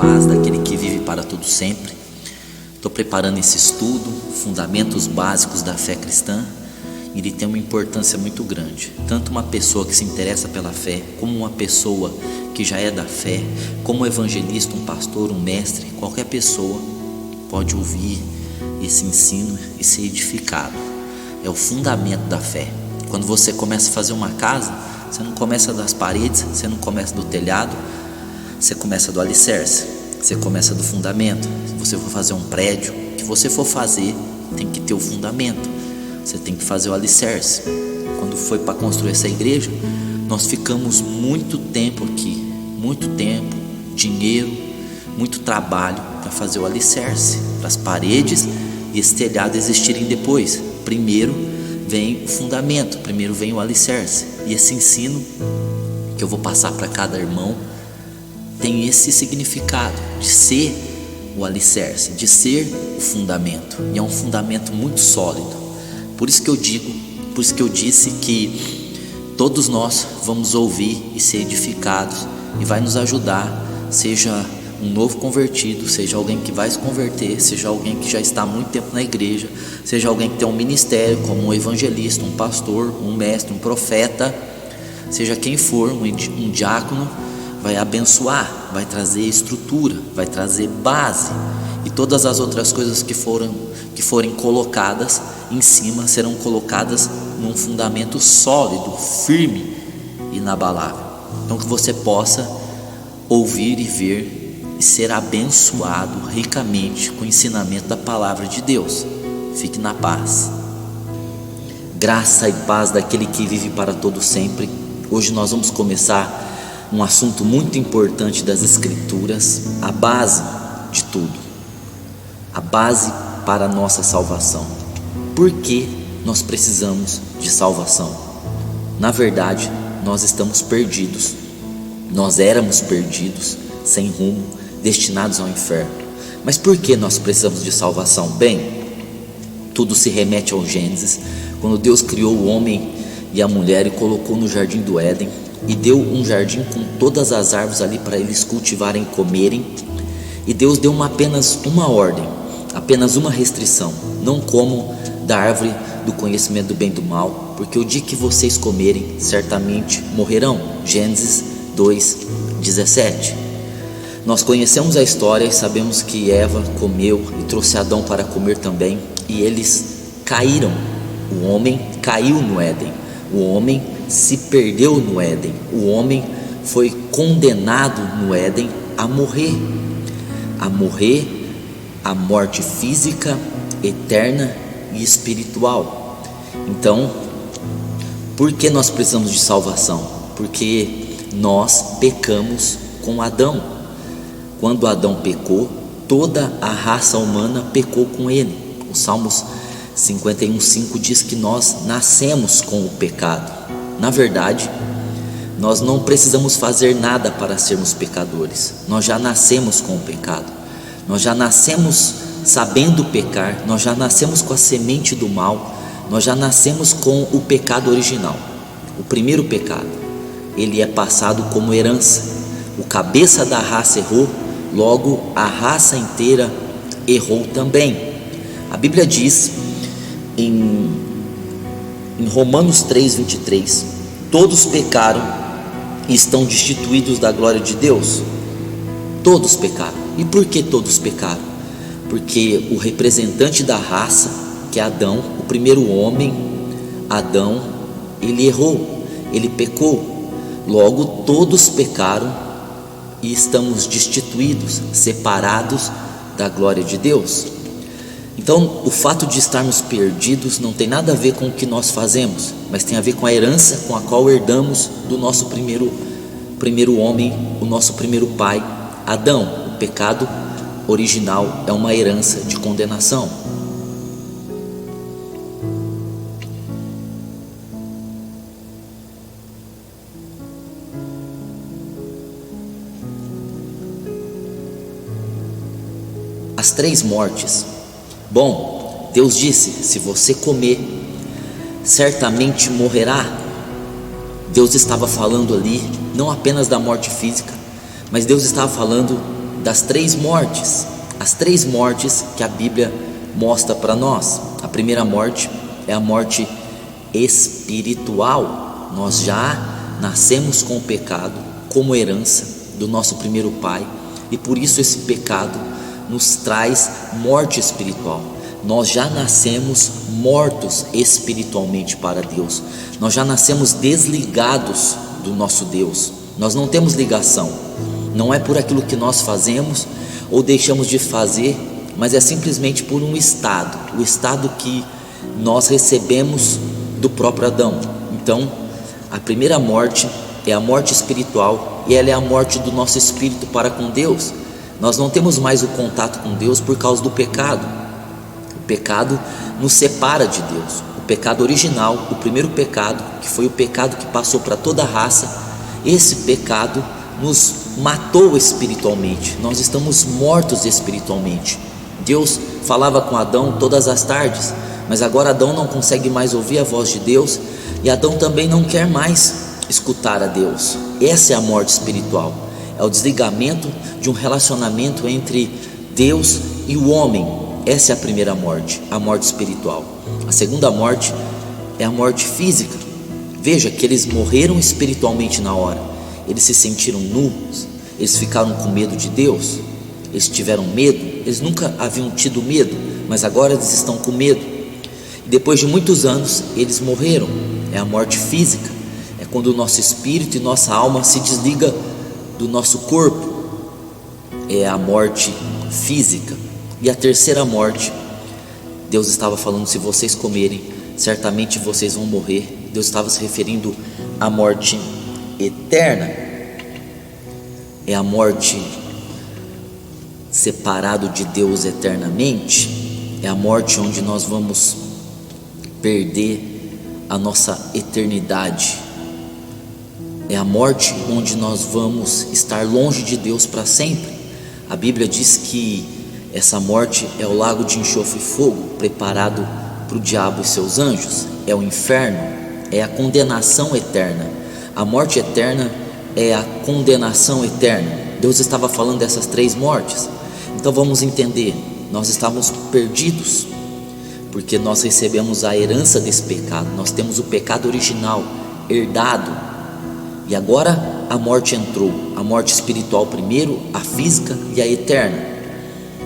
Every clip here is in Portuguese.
paz daquele que vive para todo sempre. Estou preparando esse estudo, Fundamentos Básicos da Fé Cristã. Ele tem uma importância muito grande, tanto uma pessoa que se interessa pela fé, como uma pessoa que já é da fé, como um evangelista, um pastor, um mestre. Qualquer pessoa pode ouvir esse ensino e ser edificado. É o fundamento da fé. Quando você começa a fazer uma casa, você não começa das paredes, você não começa do telhado, você começa do alicerce, você começa do fundamento. Se você for fazer um prédio, o que você for fazer tem que ter o fundamento, você tem que fazer o alicerce. Quando foi para construir essa igreja, nós ficamos muito tempo aqui, muito tempo, dinheiro, muito trabalho para fazer o alicerce, para as paredes e esse telhado existirem depois. Primeiro vem o fundamento, primeiro vem o alicerce. E esse ensino que eu vou passar para cada irmão tem esse significado de ser o alicerce, de ser o fundamento. E é um fundamento muito sólido. Por isso que eu disse que todos nós vamos ouvir e ser edificados, e vai nos ajudar, seja um novo convertido, seja alguém que vai se converter, seja alguém que já está há muito tempo na igreja, seja alguém que tem um ministério como um evangelista, um pastor, um mestre, um profeta, seja quem for, um diácono, vai abençoar, vai trazer estrutura, vai trazer base, e todas as outras coisas que forem colocadas em cima serão colocadas num fundamento sólido, firme e inabalável. Então que você possa ouvir e ver e ser abençoado ricamente com o ensinamento da palavra de Deus. Fique na paz. Graça e paz daquele que vive para todo sempre. Hoje nós vamos começar um assunto muito importante das Escrituras, a base de tudo, a base para a nossa salvação. Por que nós precisamos de salvação? Na verdade, nós estamos perdidos, nós éramos perdidos, sem rumo, destinados ao inferno. Mas por que nós precisamos de salvação? Bem, tudo se remete ao Gênesis, quando Deus criou o homem e a mulher e colocou no jardim do Éden, e deu um jardim com todas as árvores ali para eles cultivarem e comerem. E Deus deu apenas uma ordem, apenas uma restrição: não comam da árvore do conhecimento do bem e do mal, porque o dia que vocês comerem, certamente morrerão. Gênesis 2:17. Nós conhecemos a história e sabemos que Eva comeu e trouxe Adão para comer também, e eles caíram. O homem caiu no Éden, o homem se perdeu no Éden, o homem foi condenado no Éden a morrer, a morte física, eterna e espiritual. Então, por que nós precisamos de salvação? Porque nós pecamos com Adão. Quando Adão pecou, toda a raça humana pecou com ele. O Salmos 51:5 diz que nós nascemos com o pecado. Na verdade, nós não precisamos fazer nada para sermos pecadores. Nós já nascemos com o pecado. Nós já nascemos sabendo pecar. Nós já nascemos com a semente do mal. Nós já nascemos com o pecado original. O primeiro pecado, ele é passado como herança. O cabeça da raça errou, logo a raça inteira errou também. A Bíblia diz em Romanos 3:23, todos pecaram e estão destituídos da glória de Deus. Todos pecaram. E por que todos pecaram? Porque o representante da raça, que é Adão, o primeiro homem, Adão, ele errou, ele pecou. Logo todos pecaram e estamos destituídos, separados da glória de Deus. Então, o fato de estarmos perdidos não tem nada a ver com o que nós fazemos, mas tem a ver com a herança com a qual herdamos do nosso primeiro homem, o nosso primeiro pai, Adão. O pecado original é uma herança de condenação. As 3 mortes. Bom, Deus disse: se você comer, certamente morrerá. Deus estava falando ali não apenas da morte física, mas Deus estava falando das 3 mortes, as 3 mortes que a Bíblia mostra para nós. A primeira morte é a morte espiritual. Nós já nascemos com o pecado como herança do nosso primeiro pai, e por isso esse pecado nos traz morte espiritual. Nós já nascemos mortos espiritualmente para Deus. Nós já nascemos desligados do nosso Deus. Nós não temos ligação. Não é por aquilo que nós fazemos ou deixamos de fazer, mas é simplesmente por um estado, o estado que nós recebemos do próprio Adão. Então, a primeira morte é a morte espiritual, e ela é a morte do nosso espírito para com Deus. Nós não temos mais o contato com Deus por causa do pecado. O pecado nos separa de Deus. O pecado original, o primeiro pecado, que foi o pecado que passou para toda a raça, esse pecado nos matou espiritualmente. Nós estamos mortos espiritualmente. Deus falava com Adão todas as tardes, mas agora Adão não consegue mais ouvir a voz de Deus, e Adão também não quer mais escutar a Deus. Essa é a morte espiritual, é o desligamento de um relacionamento entre Deus e o homem. Essa é a primeira morte, a morte espiritual. A segunda morte é a morte física. Veja que eles morreram espiritualmente na hora. Eles se sentiram nus, eles ficaram com medo de Deus, eles tiveram medo. Eles nunca haviam tido medo, mas agora eles estão com medo. E depois de muitos anos eles morreram. É a morte física, é quando o nosso espírito e nossa alma se desliga do nosso corpo. É a morte física. E a terceira morte, Deus estava falando: se vocês comerem, certamente vocês vão morrer. Deus estava se referindo à morte eterna. É a morte separado de Deus eternamente. É a morte onde nós vamos perder a nossa eternidade. É a morte onde nós vamos estar longe de Deus para sempre. A Bíblia diz que essa morte é o lago de enxofre e fogo preparado para o diabo e seus anjos. É o inferno, é a condenação eterna. A morte eterna é a condenação eterna. Deus estava falando dessas 3 mortes. Então vamos entender, nós estávamos perdidos, porque nós recebemos a herança desse pecado. Nós temos o pecado original herdado, e agora a morte entrou, a morte espiritual primeiro, a física e a eterna.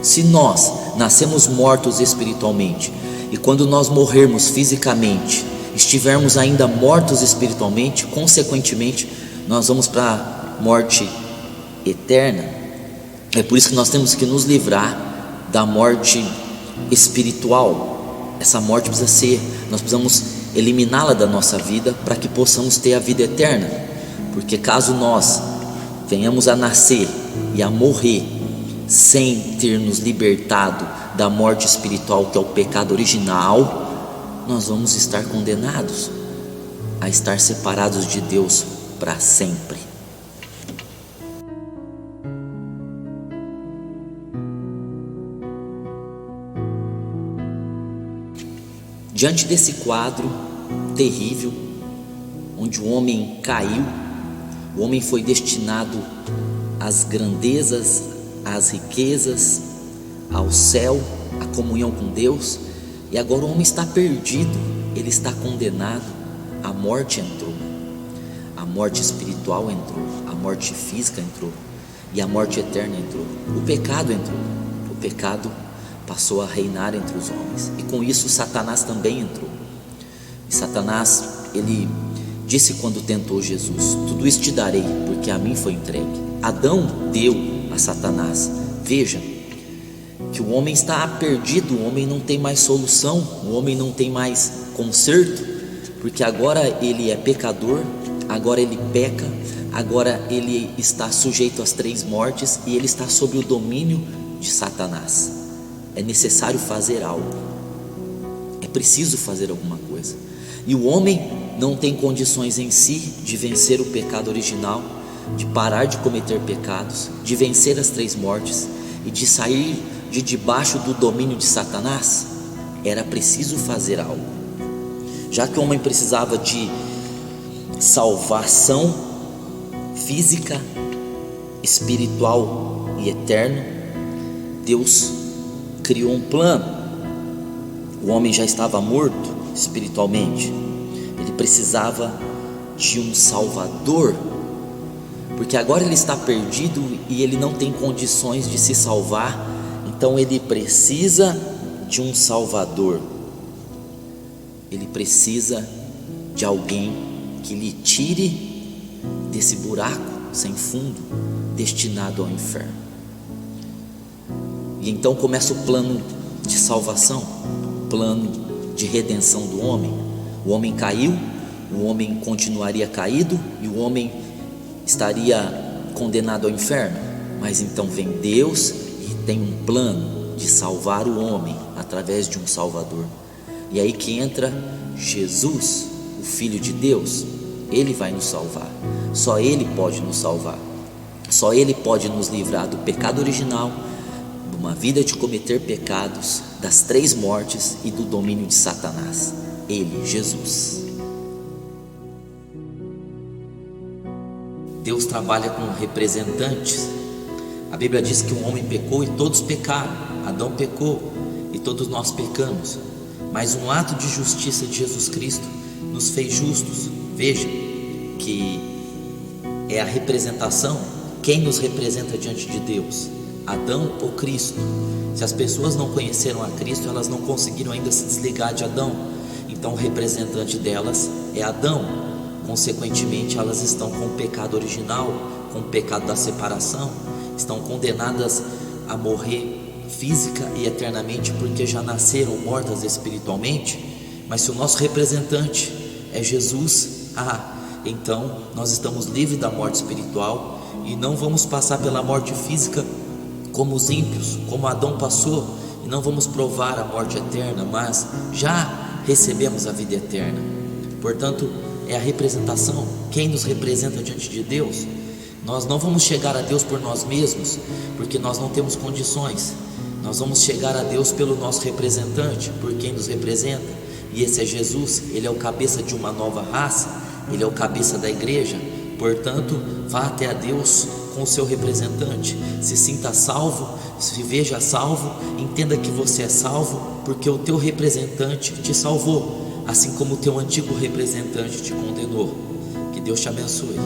Se nós nascemos mortos espiritualmente, e quando nós morrermos fisicamente, estivermos ainda mortos espiritualmente, consequentemente nós vamos para a morte eterna. É por isso que nós temos que nos livrar da morte espiritual. Essa morte nós precisamos eliminá-la da nossa vida para que possamos ter a vida eterna. Porque caso nós venhamos a nascer e a morrer sem ter nos libertado da morte espiritual, que é o pecado original, nós vamos estar condenados a estar separados de Deus para sempre. Diante desse quadro terrível, onde o homem caiu, o homem foi destinado às grandezas, às riquezas, ao céu, à comunhão com Deus, e agora o homem está perdido, ele está condenado. A morte entrou, a morte espiritual entrou, a morte física entrou, e a morte eterna entrou. O pecado entrou, o pecado passou a reinar entre os homens, e com isso Satanás também entrou. E Satanás, ele disse quando tentou Jesus: tudo isso te darei, porque a mim foi entregue. Adão deu a Satanás. Veja que o homem está perdido, o homem não tem mais solução, o homem não tem mais conserto, porque agora ele é pecador, agora ele peca, agora ele está sujeito às 3 mortes, e ele está sob o domínio de Satanás. É necessário fazer algo, é preciso fazer alguma coisa, e o homem não tem condições em si de vencer o pecado original, de parar de cometer pecados, de vencer as 3 mortes e de sair de debaixo do domínio de Satanás. Era preciso fazer algo. Já que o homem precisava de salvação física, espiritual e eterno, Deus criou um plano. O homem já estava morto espiritualmente, ele precisava de um Salvador, porque agora ele está perdido e ele não tem condições de se salvar, então ele precisa de um Salvador. Ele precisa de alguém que lhe tire desse buraco sem fundo, destinado ao inferno. E então começa o plano de salvação, o plano de redenção do homem. O homem caiu, o homem continuaria caído e o homem estaria condenado ao inferno. Mas então vem Deus e tem um plano de salvar o homem através de um Salvador. E aí que entra Jesus, o Filho de Deus. Ele vai nos salvar, só Ele pode nos salvar, só Ele pode nos livrar do pecado original, de uma vida de cometer pecados, das 3 mortes e do domínio de Satanás. Ele, Jesus. Deus trabalha com representantes. A Bíblia diz que um homem pecou e todos pecaram. Adão pecou e todos nós pecamos, mas um ato de justiça de Jesus Cristo nos fez justos. Veja que é a representação. Quem nos representa diante de Deus? Adão ou Cristo? Se as pessoas não conheceram a Cristo, elas não conseguiram ainda se desligar de Adão. Então o representante delas é Adão. Consequentemente, elas estão com o pecado original, com o pecado da separação, estão condenadas a morrer física e eternamente, porque já nasceram mortas espiritualmente. Mas se o nosso representante é Jesus, então nós estamos livres da morte espiritual e não vamos passar pela morte física como os ímpios, como Adão passou, e não vamos provar a morte eterna, mas já recebemos a vida eterna. Portanto, é a representação. Quem nos representa diante de Deus? Nós não vamos chegar a Deus por nós mesmos, porque nós não temos condições. Nós vamos chegar a Deus pelo nosso representante, por quem nos representa, e esse é Jesus. Ele é o cabeça de uma nova raça, ele é o cabeça da igreja. Portanto, vá até a Deus com o seu representante, se sinta salvo, se veja salvo, entenda que você é salvo, porque o teu representante te salvou, assim como o teu antigo representante te condenou. Que Deus te abençoe.